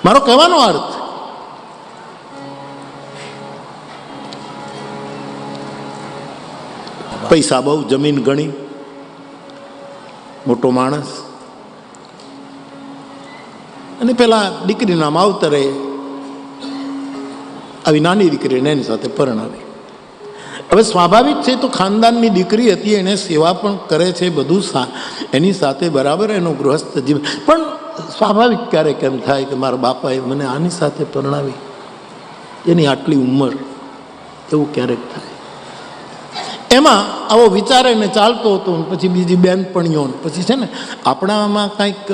મારો કહેવાનો અર્થ પૈસા બહુ, જમીન ઘણી, મોટો માણસ, અને પેલા દીકરીના માવતરે આવી નાની દીકરીને એની સાથે પરણાવી. હવે સ્વાભાવિક છે, તો ખાનદાનની દીકરી હતી, એને સેવા પણ કરે છે, બધું એની સાથે બરાબર એનો ગૃહસ્થ જીવન. પણ સ્વાભાવિક ક્યારેક એમ થાય કે મારા બાપાએ મને આની સાથે પરણાવી, એની આટલી ઉંમર, એવું ક્યારેક થાય. એમાં આવો વિચાર એને ચાલતો હતો. પછી બીજી બેનપણીઓ, પછી છે ને આપણામાં કાંઈક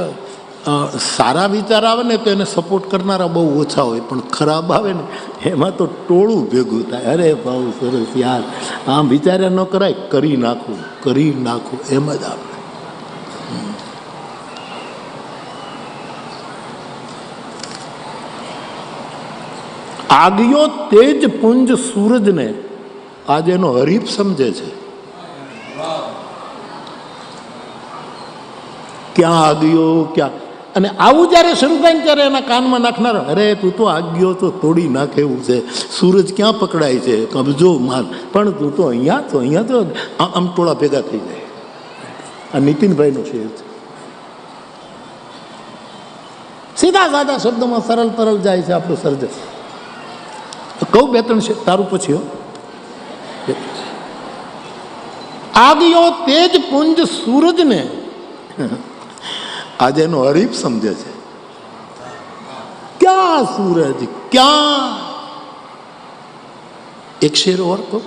સારા વિચાર આવે ને તો એને સપોર્ટ કરનારા બહુ ઓછા હોય, પણ ખરાબ આવે ને એમાં તો ટોળું ભેગું થાય. અરે બહુ સરસ યાર, આમ વિચાર્યા ન કરાય, કરી નાખું, કરી નાખું, એમ જ આપણે. આગિયો તેજ પુંજ સૂરજને આજે એનો હરીફ સમજે છે. ક્યાં આગિયો, ક્યાં. અને આવું જ્યારે શરૂ થાય ને ત્યારે એના કાનમાં નાખનાર, અરે તું તો આગિયો તો તોડી નાખે એવું છે, સૂરજ ક્યાં પકડાય છે, કબજો માર, પણ તું તો અહીંયા તો આમ ટોળા ભેગા થઈ જાય. આ નીતિનભાઈનો શેર છે. સીધા સાદા શબ્દોમાં સરળ તરલ જાય છે આપણું સર્જન. કહું બે ત્રણ છે તારું પછી. આગિયો તેજ પુંજ સૂરજને આજે એનો હરીફ સમજે છે. ક્યાં સૂરજ, ક્યાં. એક શેર ઓર કહો.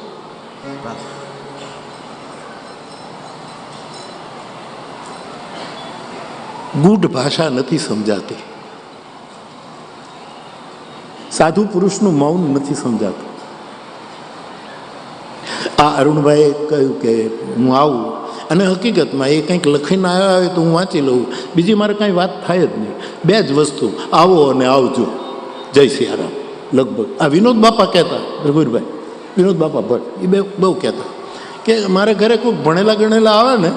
ગૂઢ ભાષા નથી સમજાતી, સાધુ પુરુષનું મૌન નથી સમજાતું. આ અરુણભાઈએ કહ્યું કે હું આવું, અને હકીકતમાં એ કંઈક લખીને આવ્યા હોય તો હું વાંચી લઉં, બીજી મારે કાંઈ વાત થાય જ નહીં. બે જ વસ્તુ, આવો અને આવજો, જય સિયારામ. લગભગ આ વિનોદ બાપા કહેતા, રઘુવીરભાઈ વિનોદ બાપા ભટ્ટ, એ બહુ કહેતા કે મારે ઘરે કોઈ ભણેલા ગણેલા આવે ને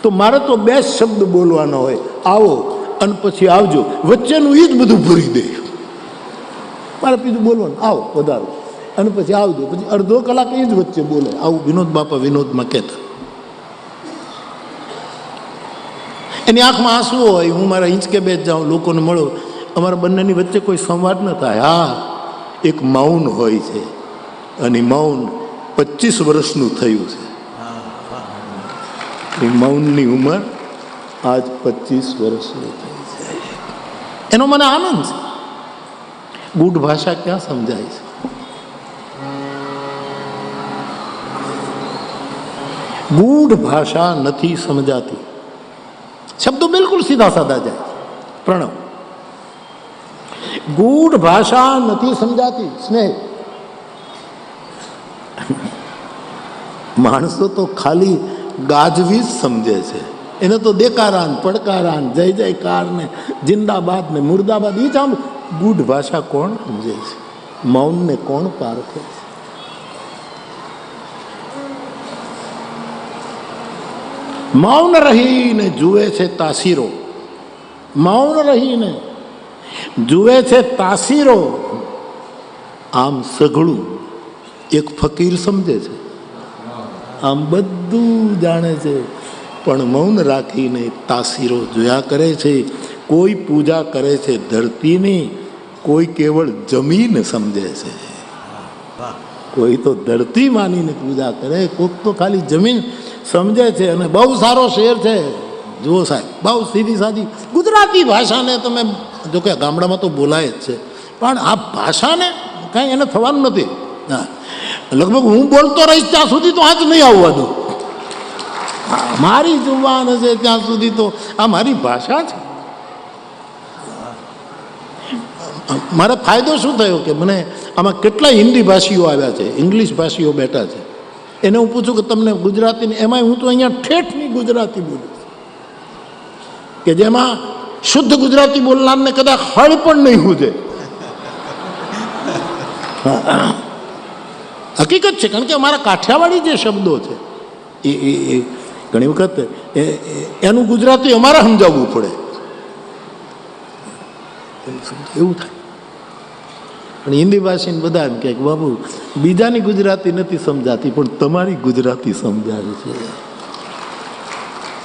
તો મારે તો બે જ શબ્દ બોલવાના હોય, આવો અને પછી આવજો. વચ્ચેનું એ જ બધું ભૂરી દે. મારે બીજું બોલવાનું, આવો વધારો અને પછી આવજો, પછી અડધો કલાક એ જ વચ્ચે બોલે. આવું વિનોદ બાપા વિનોદમાં કહેતા. એની આંખમાં આંસુ હોય, હું મારા હિંચકે બેસ જાઉં, લોકોને મળો, અમારા બંનેની વચ્ચે કોઈ સંવાદ ન થાય. હા, એક મૌન હોય છે, અને મૌન 25 વર્ષનું થયું છે. એ મૌનની ઉંમર આજ 25 વર્ષની થઈ છે. એનો મને આનંદ છે. ગૂઢ ભાષા ક્યાં સમજાય છે? ગૂઢ ભાષા નથી સમજાતી. શબ્દો બિલકુલ સીધા સાદા જાય. પ્રણવ. ગૂઢ ભાષા નથી સમજાતી. સ્નેહ. માણસો તો ખાલી ગાજવી જ સમજે છે. એને તો દેકારાન, પડકારાન, જય જયકાર ને જિંદાબાદ ને મુર્દાબાદ એ જ આમ. ગૂઢ ભાષા કોણ સમજે છે? મૌનને કોણ પારખે છે? મૌન રહીને જુએ છે તાસીરો. મૌન રહીને જુએ છે તાસીરો. આમ સઘળું એક ફકીર સમજે છે, આમ બધું જાણે છે, પણ મૌન રાખીને તાસીરો જોયા કરે છે. કોઈ પૂજા કરે છે ધરતીની, કોઈ કેવળ જમીન સમજે છે. કોઈ તો ધરતી માનીને પૂજા કરે, કોઈક તો ખાલી જમીન સમજે છે. અને બહુ સારો શેર છે, જુઓ સાહેબ, બહુ સીધી સાદી ગુજરાતી ભાષાને તમે જો કે ગામડામાં તો બોલાય જ છે, પણ આ ભાષાને કાંઈ એને થવાનું નથી. હા, લગભગ હું બોલતો રહીશ ત્યાં સુધી તો આ જ નહીં આવવા દઉં. મારી જુબાન હશે ત્યાં સુધી તો આ મારી ભાષા છે. મારે ફાયદો શું થયો કે મને આમાં કેટલા હિન્દી ભાષીઓ આવ્યા છે, ઇંગ્લિશ ભાષીઓ બેઠા છે. એને હું પૂછું કે તમને ગુજરાતીની, એમાંય હું તો અહીંયા ઠેઠની ગુજરાતી બોલું કે જેમાં શુદ્ધ ગુજરાતી બોલનારને કદાચ હળ પણ નહીં હુજે. હકીકત છે, કારણ કે અમારા કાઠિયાવાડી જે શબ્દો છે એ ઘણી વખત એનું ગુજરાતી અમારે સમજાવવું પડે. એવું થાય. પણ હિન્દી ભાષીને બધા એમ કે બાબુ બીજાની ગુજરાતી નથી સમજાતી પણ તમારી ગુજરાતી સમજાય છે.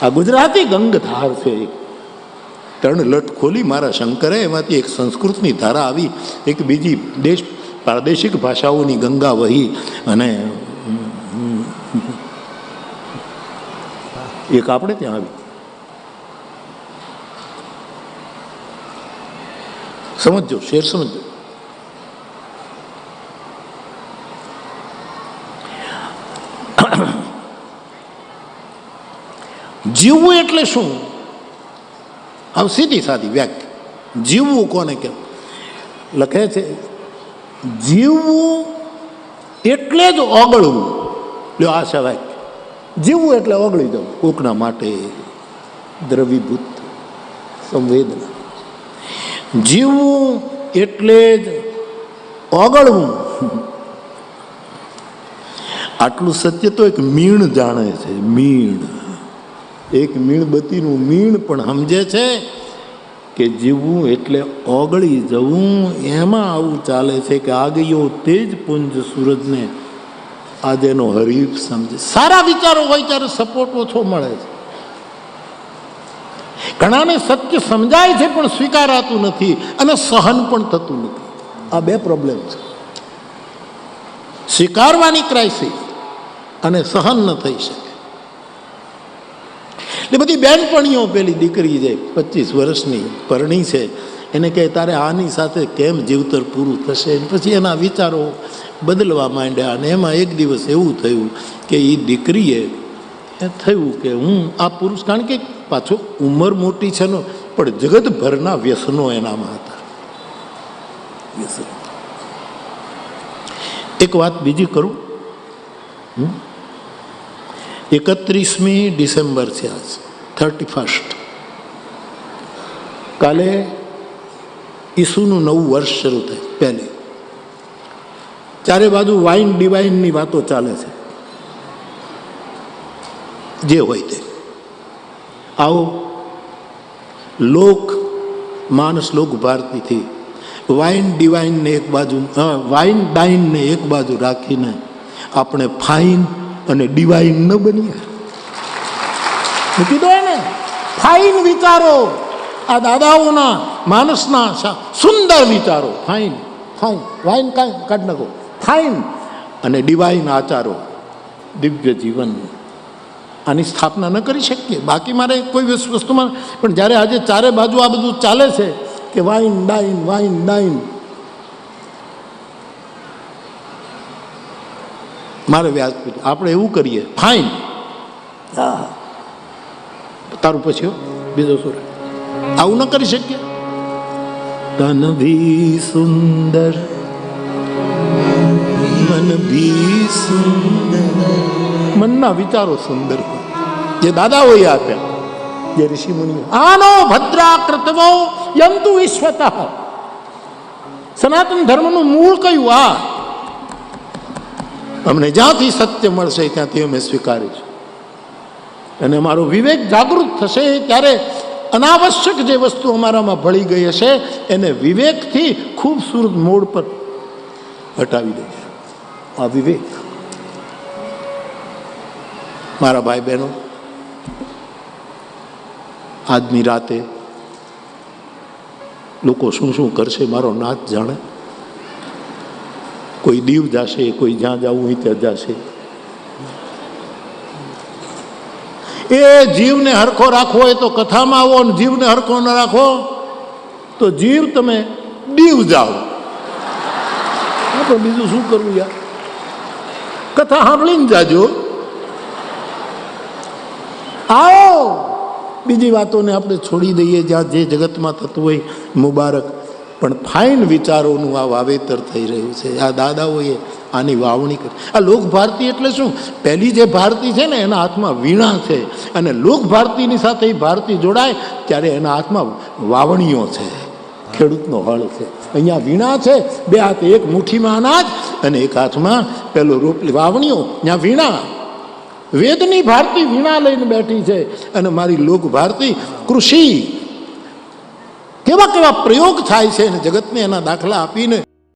આ ગુજરાતી ગંગધાર છે. ત્રણ લટ ખોલી મારા શંકરે, એમાંથી એક સંસ્કૃતની ધારા આવી, એક બીજી પ્રાદેશિક ભાષાઓની ગંગા વહી, અને એક આપણે ત્યાં આવી. સમજો, શેર સમજો. જીવવું એટલે શું? હવે સીધી સાદી વ્યાખ્યા. જીવવું કોને કેમ લખે છે? જીવવું એટલે જ ઓગળવું. લ્યો આ છે વાક્ય. જીવવું એટલે ઓગળી જવું, કોકના માટે દ્રવીભૂત સંવેદના. જીવવું એટલે જ ઓગળવું. આટલું સત્ય તો એક મીણ જાણે છે. મીણ, એક મીણબત્તીનું મીણ પણ સમજે છે કે જીવવું એટલે ઓગળી જવું. એમાં આવું ચાલે છે કે આ ગયો તેજ પુંજ સૂરજને આજેનો હરીફ સમજે. સારા વિચારો હોય ત્યારે સપોર્ટ ઓછો મળે છે. ઘણાને સત્ય સમજાય છે પણ સ્વીકારાતું નથી અને સહન પણ થતું નથી. આ બે પ્રોબ્લેમ છે. સ્વીકારવાની ક્રાઇસિસ અને સહન ન થઈ શકે. એટલે બધી બેનપણીઓ, પેલી દીકરી છે 25 વર્ષની પરણી છે, એને કહે તારે આની સાથે કેમ જીવતર પૂરું થશે. પછી એના વિચારો બદલવા માંડ્યા અને એમાં એક દિવસ એવું થયું કે એ દીકરીએ થયું કે હું આ પુરુષ, કારણ કે પાછો ઉંમર મોટી છે ને, પણ જગતભરના વ્યસનો એનામાં હતા. વ્યસન. એક વાત બીજી કરું. 31મી ડિસેમ્બર છે આજ, 31st. કાલે ઈસુનું નવું વર્ષ શરૂ થાય. પહેલે ચારે બાજુ વાઇન ડિવાઇનની વાતો ચાલે છે. જે હોય તે. આવો લોક માનસ લોક ભારતીથી વાઇન ડિવાઇનને એક બાજુ, વાઇન ડાઇનને એક બાજુ રાખીને આપણે ફાઇન અને ડિવાઇન ન બનીએ. મૂકી દો ને ફાઇન વિચારો, આ દાદાઓના માનસના સુંદર વિચારો. ફાઇન ફાઇન, વાઇન કાંઈ કાઢ નાખો. ફાઇન અને ડિવાઇન આચારો, દિવ્ય જીવન. આની સ્થાપના ન કરી શકીએ. બાકી મારે કોઈ વસ્તુમાં, પણ જ્યારે આજે ચારે બાજુ આ બધું ચાલે છે કે વાઇન ડાઇન, વાઇન ડાઇન, મારે વ્યાજ પૂછ્યું આપણે એવું કરીએ ફાઇન. તારું પછી બીજો સુર આવું ન કરી શકીએ. તન ભી સુંદર મન ભી સુંદર. મનના વિચારો સુંદર જે દાદાઓએ આપ્યા, જે ઋષિ મુનિઓ. આનો ભદ્રાકૃતવો યંતુ વિશ્વતઃ. સનાતન ધર્મનું મૂળ કયું? આ. અમને જ્યાંથી સત્ય મળશે ત્યાંથી અમે સ્વીકારીશું. અને અમારો વિવેક જાગૃત થશે ત્યારે અનાવશ્યક જે વસ્તુ અમારામાં ભળી ગઈ હશે એને વિવેકથી ખૂબસૂરત મોડ પર હટાવી દઈશું. આ વિવેક. મારા ભાઈ બહેનો, આજની રાતે લોકો શું શું કરશે મારો નાથ જાણે. કોઈ દીવ જશે, કોઈ જ્યાં જવું હોય ત્યાં જશે. એ જીવને હરખો રાખવો હોય તો કથામાં આવો, અને જીવને હરખો ન રાખો તો જીવ તમે દીવ જાઓ. પણ બીજું શું કરવું યાર? કથા સાંભળીને જાજો. આવો બીજી વાતોને આપણે છોડી દઈએ, જ્યાં જે જગતમાં થતું હોય મુબારક. પણ ફાઇન વિચારોનું આ વાવેતર થઈ રહ્યું છે. આ દાદાઓએ આની વાવણી કરી. આ લોક ભારતી એટલે શું? પહેલી જે ભારતી છે ને એના હાથમાં વીણા છે, અને લોક ભારતીની સાથે એ ભારતી જોડાય ત્યારે એના હાથમાં વાવણીઓ છે, ખેડૂતનો હળ છે. અહીંયા વીણા છે, બે હાથે એક મુઠ્ઠીમાં અનાજ અને એક હાથમાં પેલો રોપલી વાવણીઓ. ત્યાં વીણા. વેદની ભારતી વીણા લઈને બેઠી છે, અને મારી લોક ભારતી કૃષિ કેવા કેવા પ્રયોગ થાય છે અને જગતને એના દાખલા આપીને